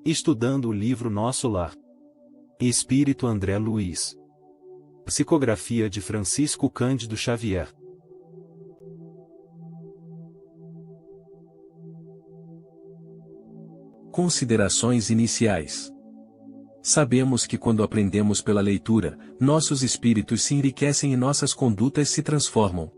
Estudando o livro Nosso Lar. Espírito André Luiz. Psicografia de Francisco Cândido Xavier. Considerações iniciais. Sabemos que quando aprendemos pela leitura, nossos espíritos se enriquecem e nossas condutas se transformam.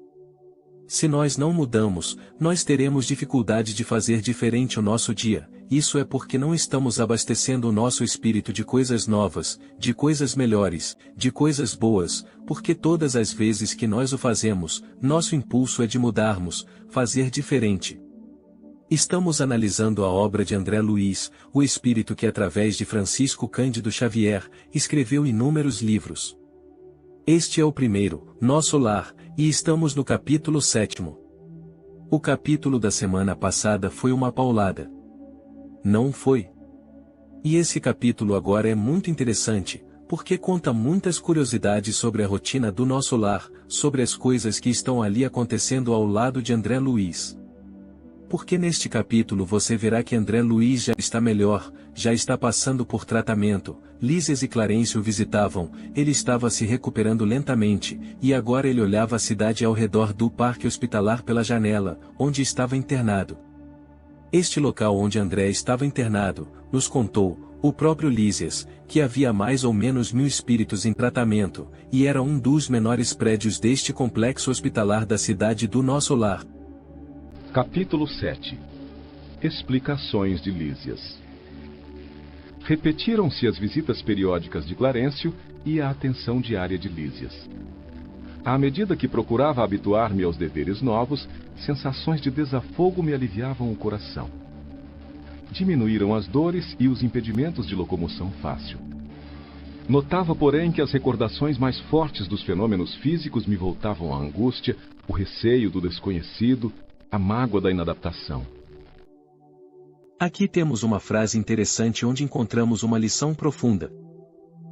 Se nós não mudamos, nós teremos dificuldade de fazer diferente o nosso dia. Isso é porque não estamos abastecendo o nosso espírito de coisas novas, de coisas melhores, de coisas boas, porque todas as vezes que nós o fazemos, nosso impulso é de mudarmos, fazer diferente. Estamos analisando a obra de André Luiz, o espírito que através de Francisco Cândido Xavier, escreveu inúmeros livros. Este é o primeiro, Nosso Lar, e estamos no capítulo 7º. O capítulo da semana passada foi uma paulada. Não foi? E esse capítulo agora é muito interessante, porque conta muitas curiosidades sobre a rotina do nosso lar, sobre as coisas que estão ali acontecendo ao lado de André Luiz. Porque neste capítulo você verá que André Luiz já está melhor, já está passando por tratamento. Lísias e Clarence o visitavam, ele estava se recuperando lentamente, e agora ele olhava a cidade ao redor do parque hospitalar pela janela, onde estava internado. Este local onde André estava internado, nos contou, o próprio Lísias, que havia mais ou menos 1000 espíritos em tratamento, e era um dos menores prédios deste complexo hospitalar da cidade do Nosso Lar. Capítulo 7. Explicações de Lísias. Repetiram-se as visitas periódicas de Clarencio e a atenção diária de Lísias. À medida que procurava habituar-me aos deveres novos, sensações de desafogo me aliviavam o coração. Diminuíram as dores e os impedimentos de locomoção fácil. Notava, porém, que as recordações mais fortes dos fenômenos físicos me voltavam à angústia, o receio do desconhecido, a mágoa da inadaptação. Aqui temos uma frase interessante onde encontramos uma lição profunda.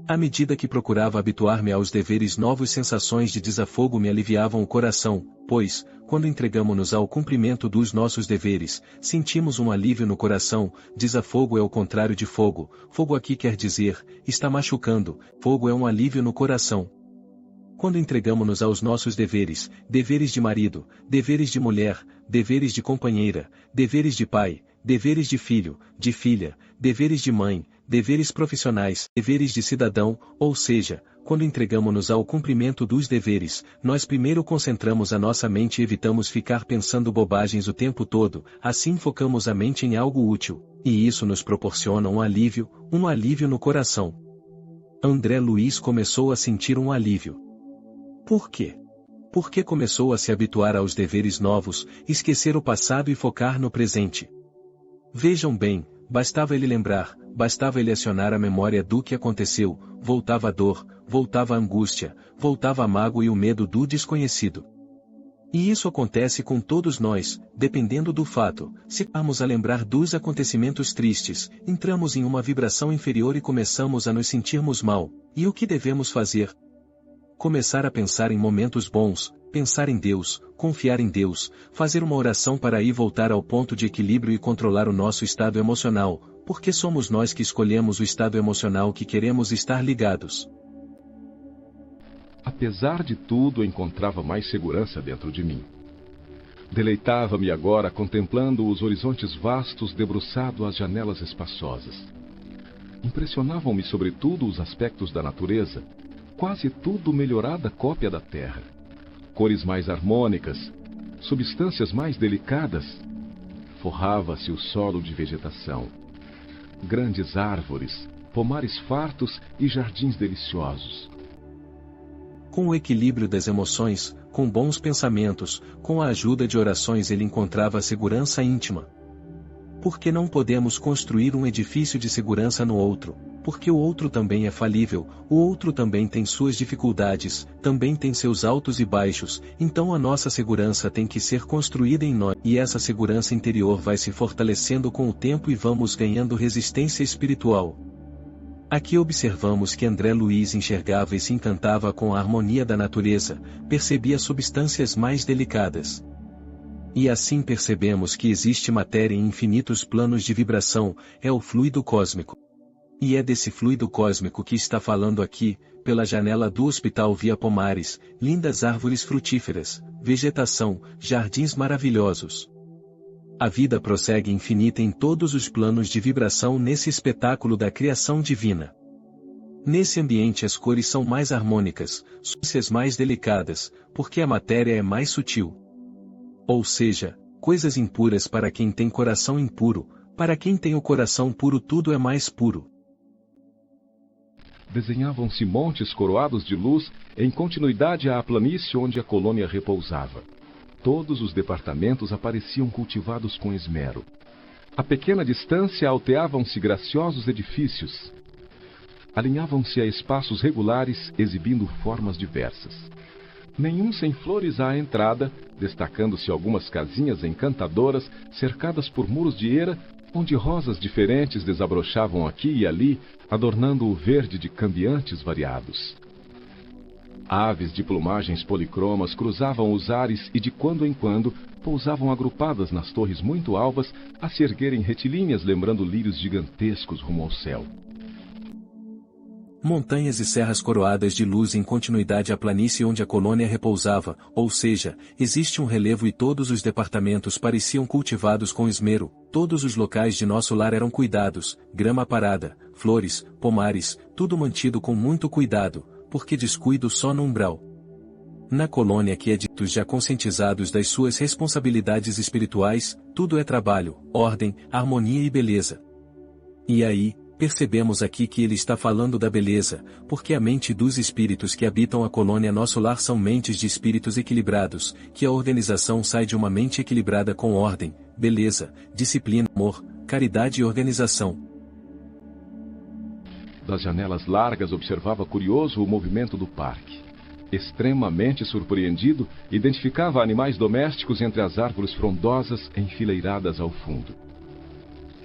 À medida que procurava habituar-me aos deveres novos, sensações de desafogo me aliviavam o coração, pois, quando entregamo-nos ao cumprimento dos nossos deveres, sentimos um alívio no coração. Desafogo é o contrário de fogo. Fogo aqui quer dizer, está machucando, fogo é um alívio no coração. Quando entregamo-nos aos nossos deveres, deveres de marido, deveres de mulher, deveres de companheira, deveres de pai, deveres de filho, de filha, deveres de mãe, deveres profissionais, deveres de cidadão, ou seja, quando entregamo-nos ao cumprimento dos deveres, nós primeiro concentramos a nossa mente e evitamos ficar pensando bobagens o tempo todo, assim focamos a mente em algo útil, e isso nos proporciona um alívio no coração. André Luiz começou a sentir um alívio. Por quê? Porque começou a se habituar aos deveres novos, esquecer o passado e focar no presente. Vejam bem, bastava ele lembrar, bastava ele acionar a memória do que aconteceu, voltava a dor, voltava a angústia, voltava a mágoa e o medo do desconhecido. E isso acontece com todos nós, dependendo do fato. Se paramos a lembrar dos acontecimentos tristes, entramos em uma vibração inferior e começamos a nos sentirmos mal. E o que devemos fazer? Começar a pensar em momentos bons, pensar em Deus, confiar em Deus, fazer uma oração para aí voltar ao ponto de equilíbrio e controlar o nosso estado emocional, porque somos nós que escolhemos o estado emocional que queremos estar ligados. Apesar de tudo, encontrava mais segurança dentro de mim. Deleitava-me agora contemplando os horizontes vastos debruçado às janelas espaçosas. Impressionavam-me sobretudo os aspectos da natureza, quase tudo melhorada cópia da terra. Cores mais harmônicas, substâncias mais delicadas. Forrava-se o solo de vegetação. Grandes árvores, pomares fartos e jardins deliciosos. Com o equilíbrio das emoções, com bons pensamentos, com a ajuda de orações ele encontrava a segurança íntima. Porque não podemos construir um edifício de segurança no outro? Porque o outro também é falível, o outro também tem suas dificuldades, também tem seus altos e baixos, então a nossa segurança tem que ser construída em nós, e essa segurança interior vai se fortalecendo com o tempo e vamos ganhando resistência espiritual. Aqui observamos que André Luiz enxergava e se encantava com a harmonia da natureza, percebia substâncias mais delicadas. E assim percebemos que existe matéria em infinitos planos de vibração, é o fluido cósmico. E é desse fluido cósmico que está falando aqui, pela janela do hospital via pomares, lindas árvores frutíferas, vegetação, jardins maravilhosos. A vida prossegue infinita em todos os planos de vibração nesse espetáculo da criação divina. Nesse ambiente as cores são mais harmônicas, súcias mais delicadas, porque a matéria é mais sutil. Ou seja, coisas impuras para quem tem coração impuro, para quem tem o coração puro tudo é mais puro. Desenhavam-se montes coroados de luz em continuidade à planície onde a colônia repousava. Todos os departamentos apareciam cultivados com esmero. A pequena distância alteavam-se graciosos edifícios. Alinhavam-se a espaços regulares, exibindo formas diversas. Nenhum sem flores à entrada, destacando-se algumas casinhas encantadoras, cercadas por muros de eira, onde rosas diferentes desabrochavam aqui e ali, adornando o verde de cambiantes variados. Aves de plumagens policromas cruzavam os ares e de quando em quando pousavam agrupadas nas torres muito alvas a se erguerem retilíneas lembrando lírios gigantescos rumo ao céu. Montanhas e serras coroadas de luz em continuidade à planície onde a colônia repousava, ou seja, existe um relevo e todos os departamentos pareciam cultivados com esmero, todos os locais de nosso lar eram cuidados, grama parada, flores, pomares, tudo mantido com muito cuidado, porque descuido só no umbral. Na colônia que é ditos já conscientizados das suas responsabilidades espirituais, tudo é trabalho, ordem, harmonia e beleza. E aí, percebemos aqui que ele está falando da beleza, porque a mente dos espíritos que habitam a colônia nosso lar são mentes de espíritos equilibrados, que a organização sai de uma mente equilibrada com ordem, beleza, disciplina, amor, caridade e organização. Das janelas largas observava curioso o movimento do parque. Extremamente surpreendido, identificava animais domésticos entre as árvores frondosas enfileiradas ao fundo.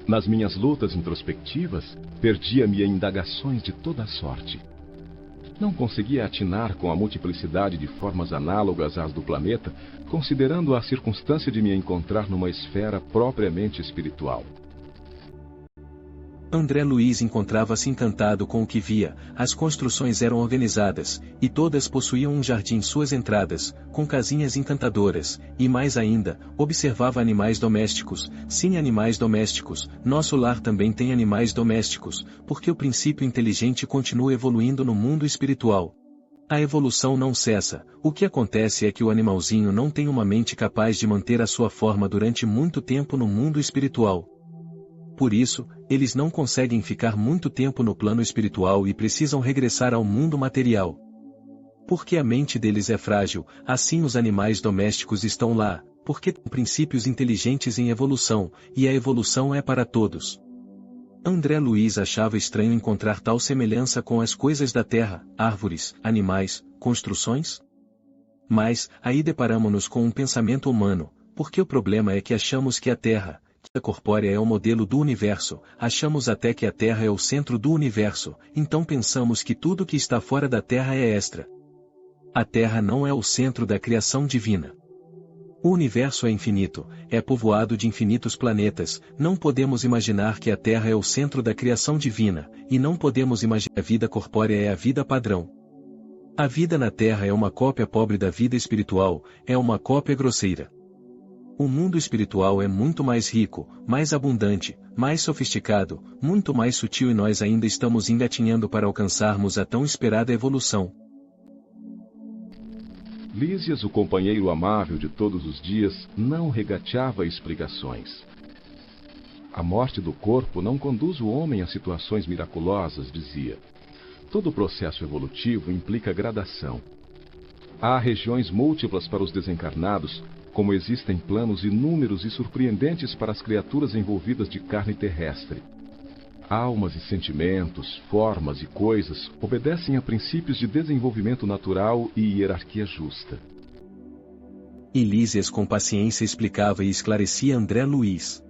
Nas minhas lutas introspectivas, perdia-me em indagações de toda a sorte. Não conseguia atinar com a multiplicidade de formas análogas às do planeta, considerando a circunstância de me encontrar numa esfera propriamente espiritual. André Luiz encontrava-se encantado com o que via, as construções eram organizadas, e todas possuíam um jardim suas entradas, com casinhas encantadoras, e mais ainda, observava animais domésticos, sim animais domésticos, nosso lar também tem animais domésticos, porque o princípio inteligente continua evoluindo no mundo espiritual. A evolução não cessa, o que acontece é que o animalzinho não tem uma mente capaz de manter a sua forma durante muito tempo no mundo espiritual. Por isso, eles não conseguem ficar muito tempo no plano espiritual e precisam regressar ao mundo material. Porque a mente deles é frágil, assim os animais domésticos estão lá, porque têm princípios inteligentes em evolução, e a evolução é para todos. André Luiz achava estranho encontrar tal semelhança com as coisas da terra, árvores, animais, construções. Mas, aí deparamo-nos com um pensamento humano, porque o problema é que achamos que a terra, a corpórea é o modelo do universo, achamos até que a Terra é o centro do universo, então pensamos que tudo que está fora da Terra é extra. A Terra não é o centro da criação divina. O universo é infinito, é povoado de infinitos planetas, não podemos imaginar que a Terra é o centro da criação divina, e não podemos imaginar que a vida corpórea é a vida padrão. A vida na Terra é uma cópia pobre da vida espiritual, é uma cópia grosseira. O mundo espiritual é muito mais rico, mais abundante, mais sofisticado, muito mais sutil e nós ainda estamos engatinhando para alcançarmos a tão esperada evolução. Lísias, o companheiro amável de todos os dias, não regateava explicações. A morte do corpo não conduz o homem a situações miraculosas, dizia. Todo processo evolutivo implica gradação. Há regiões múltiplas para os desencarnados, como existem planos inúmeros e surpreendentes para as criaturas envolvidas de carne terrestre. Almas e sentimentos, formas e coisas obedecem a princípios de desenvolvimento natural e hierarquia justa. E Lísias com paciência explicava e esclarecia André Luiz.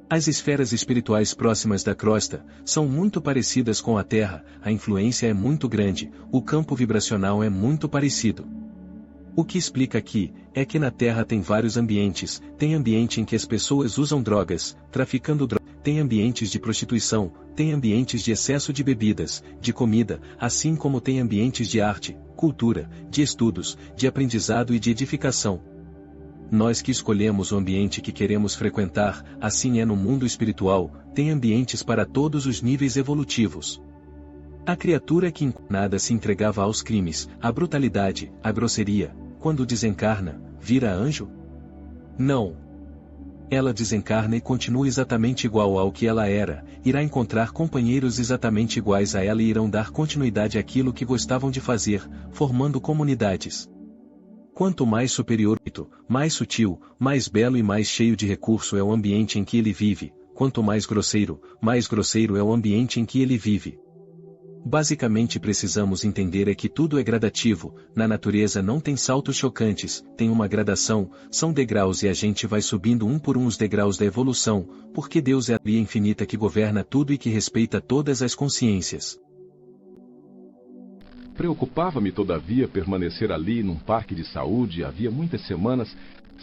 As esferas espirituais próximas da crosta são muito parecidas com a Terra, a influência é muito grande, o campo vibracional é muito parecido. O que explica aqui, é que na Terra tem vários ambientes, tem ambiente em que as pessoas usam drogas, traficando drogas, tem ambientes de prostituição, tem ambientes de excesso de bebidas, de comida, assim como tem ambientes de arte, cultura, de estudos, de aprendizado e de edificação. Nós que escolhemos o ambiente que queremos frequentar, assim é no mundo espiritual, tem ambientes para todos os níveis evolutivos. A criatura que encarnada se entregava aos crimes, à brutalidade, à grosseria, quando desencarna, vira anjo? Não. Ela desencarna e continua exatamente igual ao que ela era, irá encontrar companheiros exatamente iguais a ela e irão dar continuidade àquilo que gostavam de fazer, formando comunidades. Quanto mais superior, mais sutil, mais belo e mais cheio de recurso é o ambiente em que ele vive, quanto mais grosseiro é o ambiente em que ele vive. Basicamente precisamos entender é que tudo é gradativo, na natureza não tem saltos chocantes, tem uma gradação, são degraus e a gente vai subindo um por um os degraus da evolução, porque Deus é a lei infinita que governa tudo e que respeita todas as consciências. Preocupava-me, todavia, permanecer ali num parque de saúde havia muitas semanas,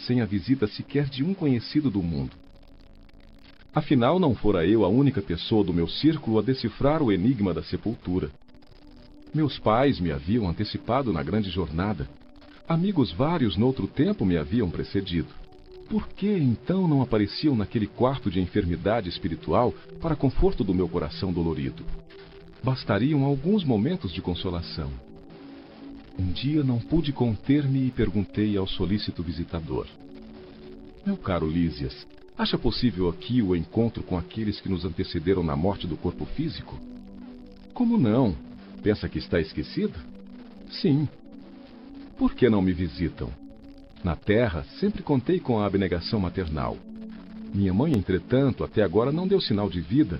sem a visita sequer de um conhecido do mundo. Afinal, não fora eu a única pessoa do meu círculo a decifrar o enigma da sepultura. Meus pais me haviam antecipado na grande jornada. Amigos vários noutro tempo me haviam precedido. Por que então não apareciam naquele quarto de enfermidade espiritual para conforto do meu coração dolorido? Bastariam alguns momentos de consolação. Um dia não pude conter-me e perguntei ao solícito visitador: meu caro Lísias, acha possível aqui o encontro com aqueles que nos antecederam na morte do corpo físico? Como não? Pensa que está esquecido? Sim. Por que não me visitam? Na Terra, sempre contei com a abnegação maternal. Minha mãe, entretanto, até agora não deu sinal de vida.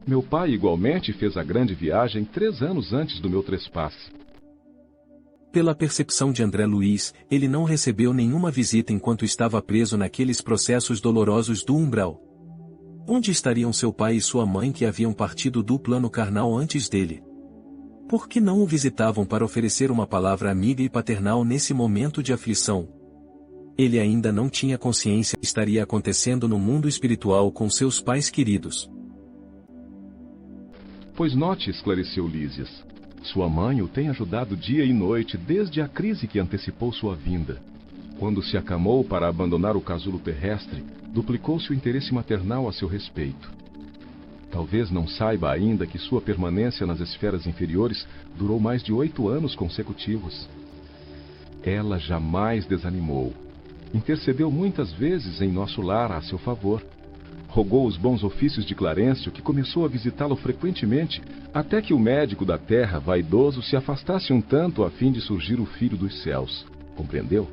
Meu pai, igualmente, fez a grande viagem 3 anos antes do meu trespasse. Pela percepção de André Luiz, ele não recebeu nenhuma visita enquanto estava preso naqueles processos dolorosos do umbral. Onde estariam seu pai e sua mãe que haviam partido do plano carnal antes dele? Por que não o visitavam para oferecer uma palavra amiga e paternal nesse momento de aflição? Ele ainda não tinha consciência do que estaria acontecendo no mundo espiritual com seus pais queridos. Pois note, esclareceu Lísias, sua mãe o tem ajudado dia e noite desde a crise que antecipou sua vinda. Quando se acamou para abandonar o casulo terrestre, duplicou-se o interesse maternal a seu respeito. Talvez não saiba ainda que sua permanência nas esferas inferiores durou mais de 8 anos consecutivos. Ela jamais desanimou. Intercedeu muitas vezes em nosso lar a seu favor. Rogou os bons ofícios de Clarencio, que começou a visitá-lo frequentemente, até que o médico da terra, vaidoso, se afastasse um tanto a fim de surgir o filho dos céus. Compreendeu?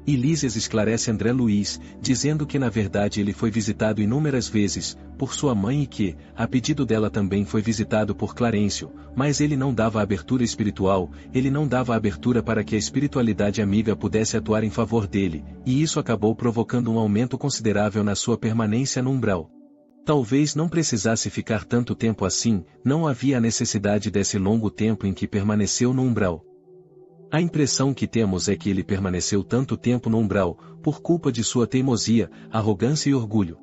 E Lísias esclarece André Luiz, dizendo que na verdade ele foi visitado inúmeras vezes, por sua mãe e que, a pedido dela também foi visitado por Clarencio, mas ele não dava abertura espiritual, ele não dava abertura para que a espiritualidade amiga pudesse atuar em favor dele, e isso acabou provocando um aumento considerável na sua permanência no umbral. Talvez não precisasse ficar tanto tempo assim, não havia a necessidade desse longo tempo em que permaneceu no umbral. A impressão que temos é que ele permaneceu tanto tempo no umbral, por culpa de sua teimosia, arrogância e orgulho.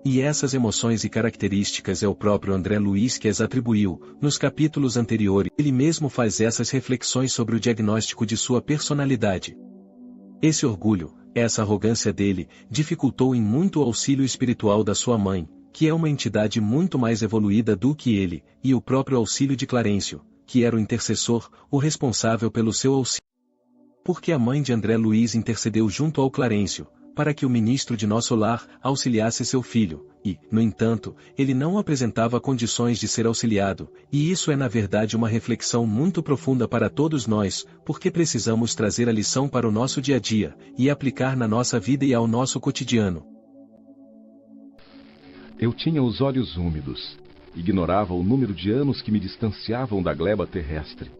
E essas emoções e características é o próprio André Luiz que as atribuiu. Nos capítulos anteriores, ele mesmo faz essas reflexões sobre o diagnóstico de sua personalidade. Esse orgulho, essa arrogância dele, dificultou em muito o auxílio espiritual da sua mãe, que é uma entidade muito mais evoluída do que ele, e o próprio auxílio de Clarencio, que era o intercessor, o responsável pelo seu auxílio. Porque a mãe de André Luiz intercedeu junto ao Clarencio, para que o ministro de nosso lar auxiliasse seu filho, e, no entanto, ele não apresentava condições de ser auxiliado, e isso é na verdade uma reflexão muito profunda para todos nós, porque precisamos trazer a lição para o nosso dia a dia, e aplicar na nossa vida e ao nosso cotidiano. Eu tinha os olhos úmidos. Ignorava o número de anos que me distanciavam da gleba terrestre.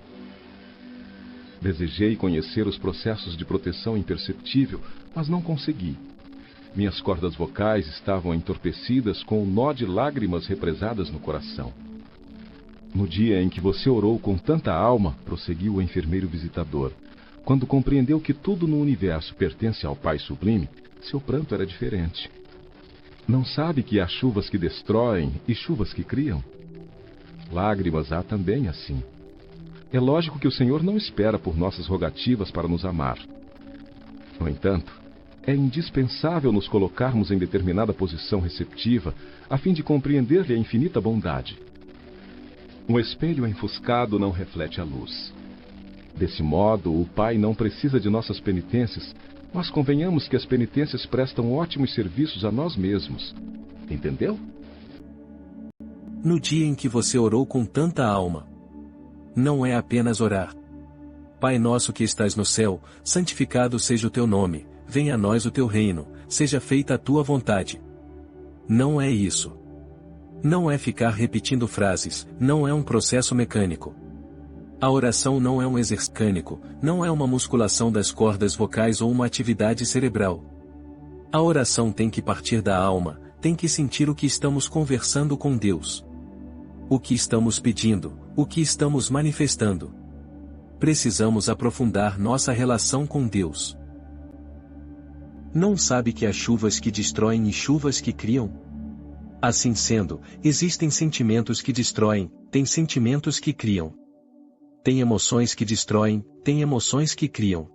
Desejei conhecer os processos de proteção imperceptível, mas não consegui. Minhas cordas vocais estavam entorpecidas com o nó de lágrimas represadas no coração. No dia em que você orou com tanta alma, prosseguiu o enfermeiro visitador, quando compreendeu que tudo no universo pertence ao Pai Sublime, seu pranto era diferente. Não sabe que há chuvas que destroem e chuvas que criam? Lágrimas há também assim. É lógico que o Senhor não espera por nossas rogativas para nos amar. No entanto, é indispensável nos colocarmos em determinada posição receptiva a fim de compreender-lhe a infinita bondade. Um espelho enfuscado não reflete a luz. Desse modo, o Pai não precisa de nossas penitências, mas convenhamos que as penitências prestam ótimos serviços a nós mesmos. Entendeu? No dia em que você orou com tanta alma. Não é apenas orar. Pai nosso que estás no céu, santificado seja o teu nome, venha a nós o teu reino, seja feita a tua vontade. Não é isso. Não é ficar repetindo frases, não é um processo mecânico. A oração não é um exercício mecânico, não é uma musculação das cordas vocais ou uma atividade cerebral. A oração tem que partir da alma, tem que sentir o que estamos conversando com Deus. O que estamos pedindo, o que estamos manifestando. Precisamos aprofundar nossa relação com Deus. Não sabe que há chuvas que destroem e chuvas que criam? Assim sendo, existem sentimentos que destroem, tem sentimentos que criam. Tem emoções que destroem, tem emoções que criam.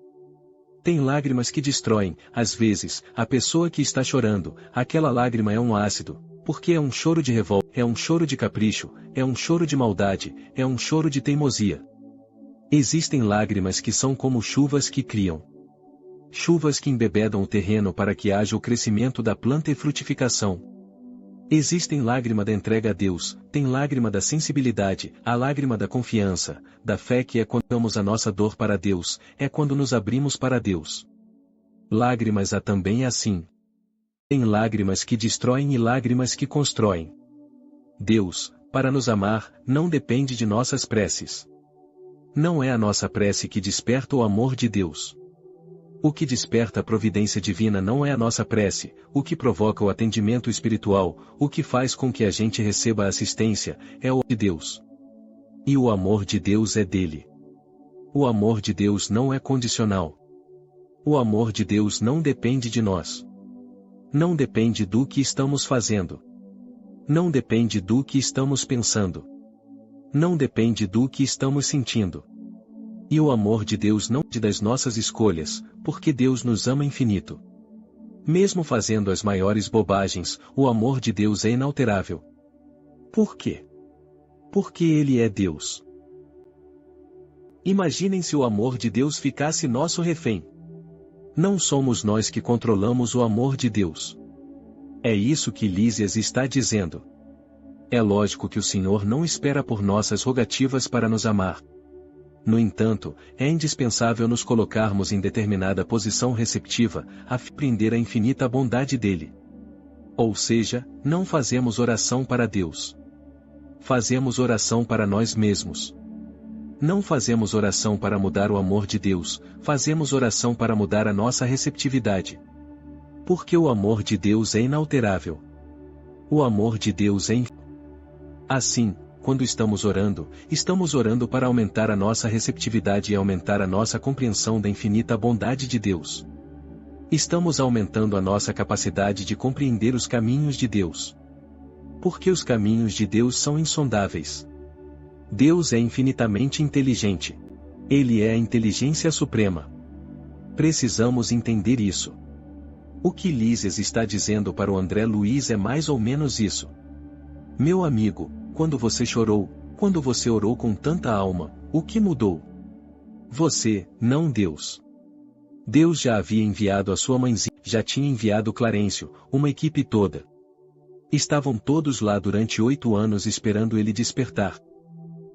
Tem lágrimas que destroem, às vezes, a pessoa que está chorando, aquela lágrima é um ácido, porque é um choro de revolta, é um choro de capricho, é um choro de maldade, é um choro de teimosia. Existem lágrimas que são como chuvas que criam. Chuvas que embebedam o terreno para que haja o crescimento da planta e frutificação. Existem lágrima da entrega a Deus, tem lágrima da sensibilidade, a lágrima da confiança, da fé que é quando damos a nossa dor para Deus, é quando nos abrimos para Deus. Lágrimas há também assim. Tem lágrimas que destroem e lágrimas que constroem. Deus, para nos amar, não depende de nossas preces. Não é a nossa prece que desperta o amor de Deus. O que desperta a providência divina não é a nossa prece, o que provoca o atendimento espiritual, o que faz com que a gente receba a assistência, é o de Deus. E o amor de Deus é dele. O amor de Deus não é condicional. O amor de Deus não depende de nós. Não depende do que estamos fazendo. Não depende do que estamos pensando. Não depende do que estamos sentindo. E o amor de Deus não depende das nossas escolhas, porque Deus nos ama infinito. Mesmo fazendo as maiores bobagens, o amor de Deus é inalterável. Por quê? Porque Ele é Deus. Imaginem se o amor de Deus ficasse nosso refém. Não somos nós que controlamos o amor de Deus. É isso que Lísias está dizendo. É lógico que o Senhor não espera por nossas rogativas para nos amar. No entanto, é indispensável nos colocarmos em determinada posição receptiva, a fim de compreender a infinita bondade dele. Ou seja, não fazemos oração para Deus. Fazemos oração para nós mesmos. Não fazemos oração para mudar o amor de Deus, fazemos oração para mudar a nossa receptividade. Porque o amor de Deus é inalterável. O amor de Deus é infinito. Assim, quando estamos orando para aumentar a nossa receptividade e aumentar a nossa compreensão da infinita bondade de Deus. Estamos aumentando a nossa capacidade de compreender os caminhos de Deus. Porque os caminhos de Deus são insondáveis. Deus é infinitamente inteligente. Ele é a inteligência suprema. Precisamos entender isso. O que Lísias está dizendo para o André Luiz é mais ou menos isso. Meu amigo, quando você chorou, quando você orou com tanta alma, o que mudou? Você, não Deus. Deus já havia enviado a sua mãezinha, já tinha enviado Clarencio, uma equipe toda. Estavam todos lá durante 8 anos esperando ele despertar.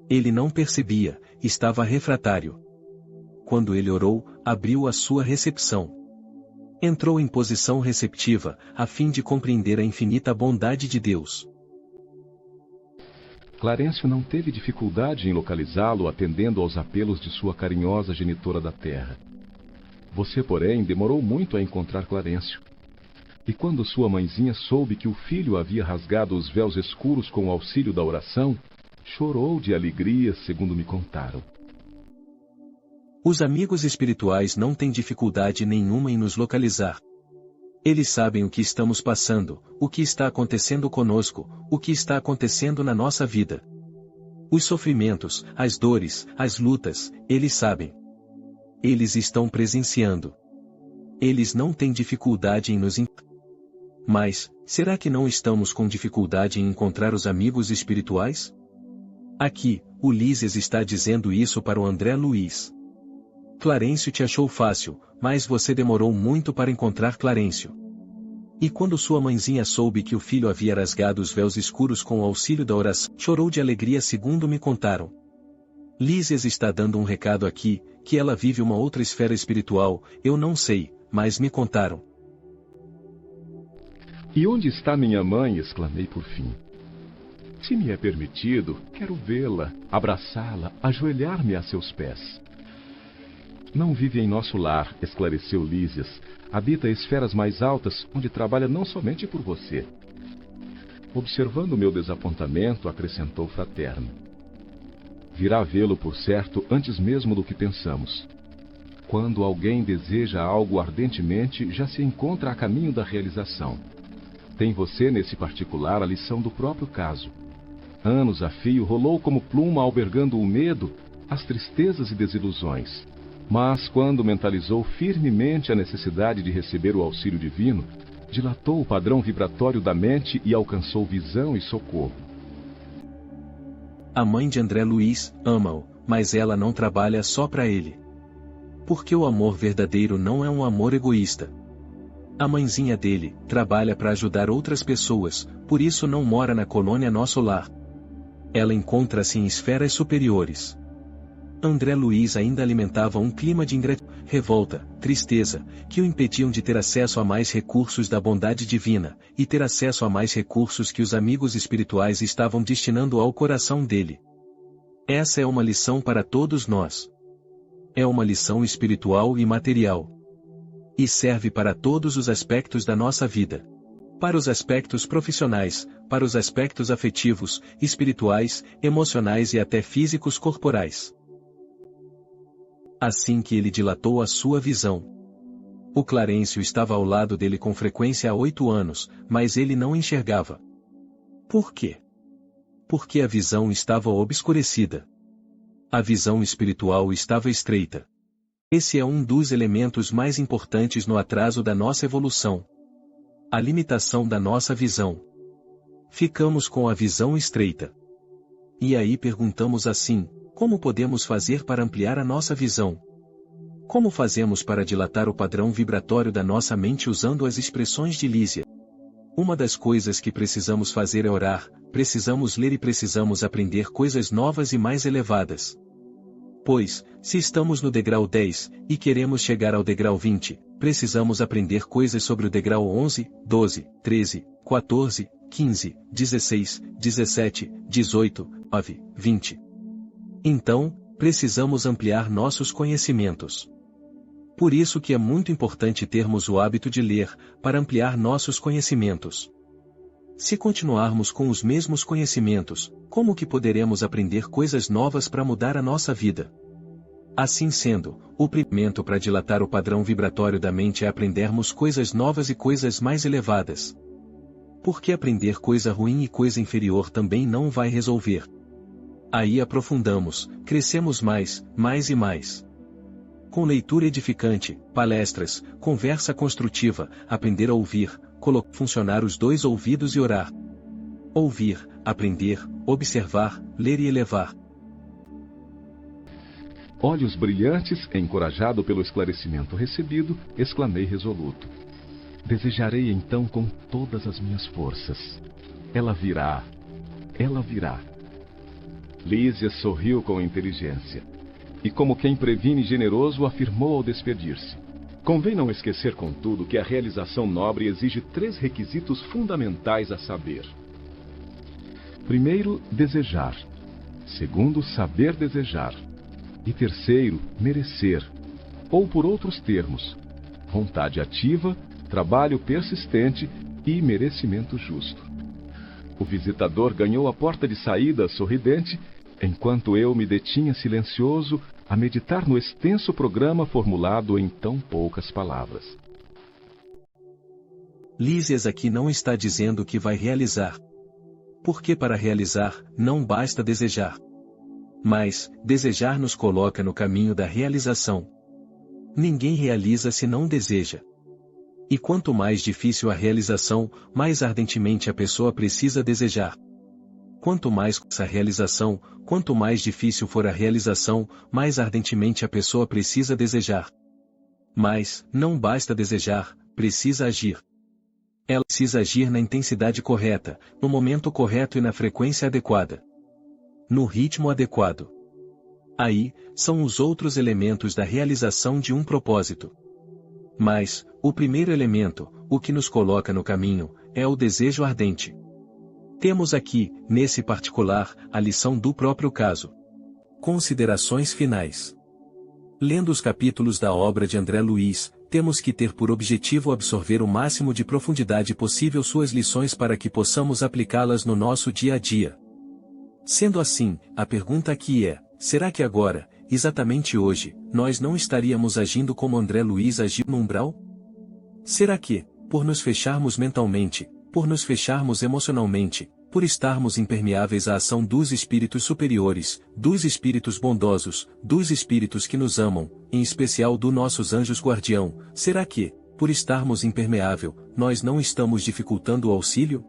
Ele não percebia, estava refratário. Quando ele orou, abriu a sua recepção. Entrou em posição receptiva, a fim de compreender a infinita bondade de Deus. Clarencio não teve dificuldade em localizá-lo atendendo aos apelos de sua carinhosa genitora da terra. Você, porém, demorou muito a encontrar Clarencio. E quando sua mãezinha soube que o filho havia rasgado os véus escuros com o auxílio da oração, chorou de alegria, segundo me contaram. Os amigos espirituais não têm dificuldade nenhuma em nos localizar. Eles sabem o que estamos passando, o que está acontecendo conosco, o que está acontecendo na nossa vida. Os sofrimentos, as dores, as lutas, eles sabem. Eles estão presenciando. Eles não têm dificuldade em nos encontrar. Mas, será que não estamos com dificuldade em encontrar os amigos espirituais? Aqui, Ulisses está dizendo isso para o André Luiz. Clarencio te achou fácil, mas você demorou muito para encontrar Clarencio. E quando sua mãezinha soube que o filho havia rasgado os véus escuros com o auxílio da oração, chorou de alegria, segundo me contaram. Lísias está dando um recado aqui, que ela vive uma outra esfera espiritual, eu não sei, mas me contaram. E onde está minha mãe? Exclamei por fim. Se me é permitido, quero vê-la, abraçá-la, ajoelhar-me a seus pés. Não vive em nosso lar, esclareceu Lísias. Habita esferas mais altas, onde trabalha não somente por você. Observando meu desapontamento, acrescentou fraterno. Virá vê-lo, por certo, antes mesmo do que pensamos. Quando alguém deseja algo ardentemente, já se encontra a caminho da realização. Tem você, nesse particular, a lição do próprio caso. Anos a fio rolou como pluma albergando o medo, as tristezas e desilusões. Mas, quando mentalizou firmemente a necessidade de receber o auxílio divino, dilatou o padrão vibratório da mente e alcançou visão e socorro. A mãe de André Luiz ama-o, mas ela não trabalha só para ele. Porque o amor verdadeiro não é um amor egoísta. A mãezinha dele trabalha para ajudar outras pessoas, por isso não mora na colônia Nosso Lar. Ela encontra-se em esferas superiores. André Luiz ainda alimentava um clima de ingratidão, revolta, tristeza, que o impediam de ter acesso a mais recursos da bondade divina, e ter acesso a mais recursos que os amigos espirituais estavam destinando ao coração dele. Essa é uma lição para todos nós. É uma lição espiritual e material. E serve para todos os aspectos da nossa vida. Para os aspectos profissionais, para os aspectos afetivos, espirituais, emocionais e até físicos corporais. Assim que ele dilatou a sua visão. O Clarencio estava ao lado dele com frequência há 8 anos, mas ele não enxergava. Por quê? Porque a visão estava obscurecida. A visão espiritual estava estreita. Esse é um dos elementos mais importantes no atraso da nossa evolução. A limitação da nossa visão. Ficamos com a visão estreita. E aí perguntamos assim: como podemos fazer para ampliar a nossa visão? Como fazemos para dilatar o padrão vibratório da nossa mente usando as expressões de Lísia? Uma das coisas que precisamos fazer é orar, precisamos ler e precisamos aprender coisas novas e mais elevadas. Pois, se estamos no degrau 10, e queremos chegar ao degrau 20, precisamos aprender coisas sobre o degrau 11, 12, 13, 14, 15, 16, 17, 18, 9, 20. Então, precisamos ampliar nossos conhecimentos. Por isso que é muito importante termos o hábito de ler, para ampliar nossos conhecimentos. Se continuarmos com os mesmos conhecimentos, como que poderemos aprender coisas novas para mudar a nossa vida? Assim sendo, o primeiro para dilatar o padrão vibratório da mente é aprendermos coisas novas e coisas mais elevadas. Porque aprender coisa ruim e coisa inferior também não vai resolver. Aí aprofundamos, crescemos mais e mais. Com leitura edificante, palestras, conversa construtiva, aprender a ouvir, funcionar os 2 ouvidos e orar. Ouvir, aprender, observar, ler e elevar. Olhos brilhantes, encorajado pelo esclarecimento recebido, exclamei resoluto. Desejarei então com todas as minhas forças. Ela virá. Ela virá. Lísia sorriu com inteligência. E como quem previne generoso, afirmou ao despedir-se. Convém não esquecer, contudo, que a realização nobre exige 3 requisitos fundamentais a saber. Primeiro, desejar. Segundo, saber desejar. E terceiro, merecer. Ou por outros termos, vontade ativa, trabalho persistente e merecimento justo. O visitador ganhou a porta de saída sorridente, enquanto eu me detinha silencioso a meditar no extenso programa formulado em tão poucas palavras. Lísias aqui não está dizendo que vai realizar. Porque para realizar, não basta desejar. Mas, desejar nos coloca no caminho da realização. Ninguém realiza se não deseja. E quanto mais difícil a realização, mais ardentemente a pessoa precisa desejar. Quanto mais essa realização, quanto mais difícil for a realização, mais ardentemente a pessoa precisa desejar. Mas, não basta desejar, precisa agir. Ela precisa agir na intensidade correta, no momento correto e na frequência adequada. No ritmo adequado. Aí, são os outros elementos da realização de um propósito. Mas, o primeiro elemento, o que nos coloca no caminho, é o desejo ardente. Temos aqui, nesse particular, a lição do próprio caso. Considerações finais. Lendo os capítulos da obra de André Luiz, temos que ter por objetivo absorver o máximo de profundidade possível suas lições para que possamos aplicá-las no nosso dia a dia. Sendo assim, a pergunta aqui é: será que agora, exatamente hoje, nós não estaríamos agindo como André Luiz agiu no umbral? Será que, por nos fecharmos mentalmente, por nos fecharmos emocionalmente, por estarmos impermeáveis à ação dos espíritos superiores, dos espíritos bondosos, dos espíritos que nos amam, em especial dos nossos anjos guardião, será que, por estarmos impermeável, nós não estamos dificultando o auxílio?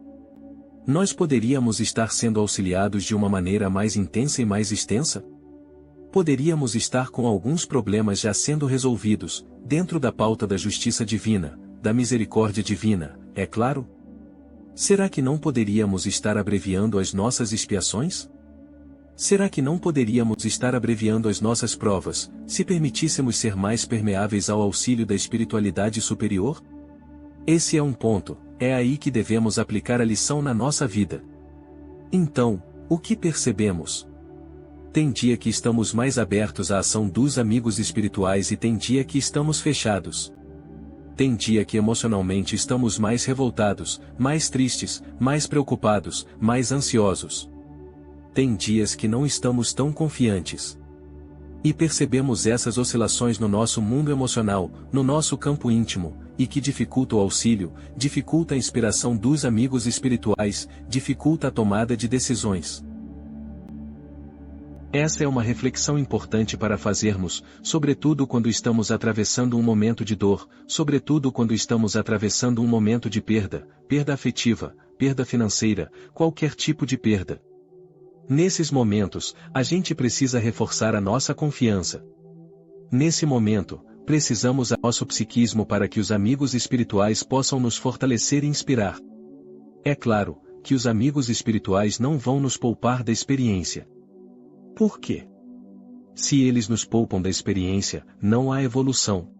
Nós poderíamos estar sendo auxiliados de uma maneira mais intensa e mais extensa? Poderíamos estar com alguns problemas já sendo resolvidos, dentro da pauta da justiça divina, da misericórdia divina, é claro? Será que não poderíamos estar abreviando as nossas expiações? Será que não poderíamos estar abreviando as nossas provas, se permitíssemos ser mais permeáveis ao auxílio da espiritualidade superior? Esse é um ponto, é aí que devemos aplicar a lição na nossa vida. Então, o que percebemos? Tem dia que estamos mais abertos à ação dos amigos espirituais e tem dia que estamos fechados. Tem dia que emocionalmente estamos mais revoltados, mais tristes, mais preocupados, mais ansiosos. Tem dias que não estamos tão confiantes. E percebemos essas oscilações no nosso mundo emocional, no nosso campo íntimo, e que dificulta o auxílio, dificulta a inspiração dos amigos espirituais, dificulta a tomada de decisões. Essa é uma reflexão importante para fazermos, sobretudo quando estamos atravessando um momento de dor, sobretudo quando estamos atravessando um momento de perda, perda afetiva, perda financeira, qualquer tipo de perda. Nesses momentos, a gente precisa reforçar a nossa confiança. Nesse momento, precisamos do nosso psiquismo para que os amigos espirituais possam nos fortalecer e inspirar. É claro, que os amigos espirituais não vão nos poupar da experiência. Por quê? Se eles nos poupam da experiência, não há evolução.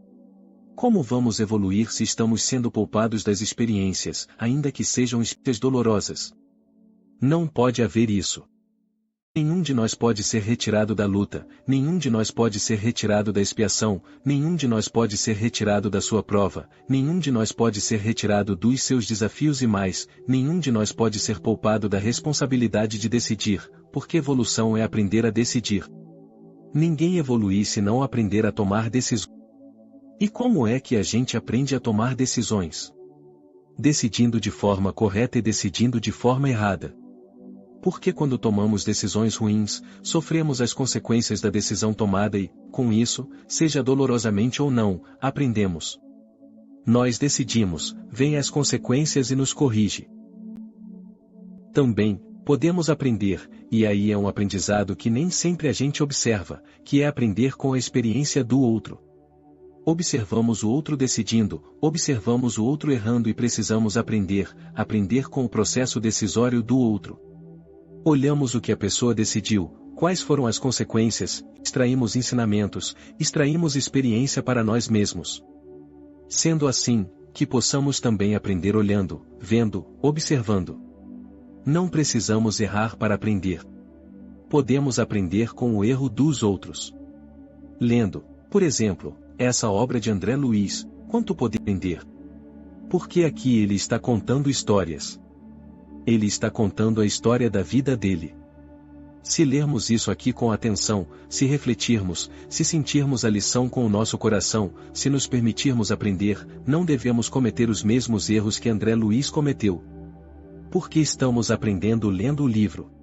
Como vamos evoluir se estamos sendo poupados das experiências, ainda que sejam experiências dolorosas? Não pode haver isso. Nenhum de nós pode ser retirado da luta, nenhum de nós pode ser retirado da expiação, nenhum de nós pode ser retirado da sua prova, nenhum de nós pode ser retirado dos seus desafios e mais, nenhum de nós pode ser poupado da responsabilidade de decidir, porque evolução é aprender a decidir. Ninguém evolui se não aprender a tomar decisões. E como é que a gente aprende a tomar decisões? Decidindo de forma correta e decidindo de forma errada. Porque quando tomamos decisões ruins, sofremos as consequências da decisão tomada e, com isso, seja dolorosamente ou não, aprendemos. Nós decidimos, vêm as consequências e nos corrige. Também, podemos aprender, e aí é um aprendizado que nem sempre a gente observa, que é aprender com a experiência do outro. Observamos o outro decidindo, observamos o outro errando e precisamos aprender com o processo decisório do outro. Olhamos o que a pessoa decidiu, quais foram as consequências, extraímos ensinamentos, extraímos experiência para nós mesmos. Sendo assim, que possamos também aprender olhando, vendo, observando. Não precisamos errar para aprender. Podemos aprender com o erro dos outros. Lendo, por exemplo, essa obra de André Luiz, quanto poder aprender? Porque aqui ele está contando histórias. Ele está contando a história da vida dele. Se lermos isso aqui com atenção, se refletirmos, se sentirmos a lição com o nosso coração, se nos permitirmos aprender, não devemos cometer os mesmos erros que André Luiz cometeu. Porque estamos aprendendo lendo o livro.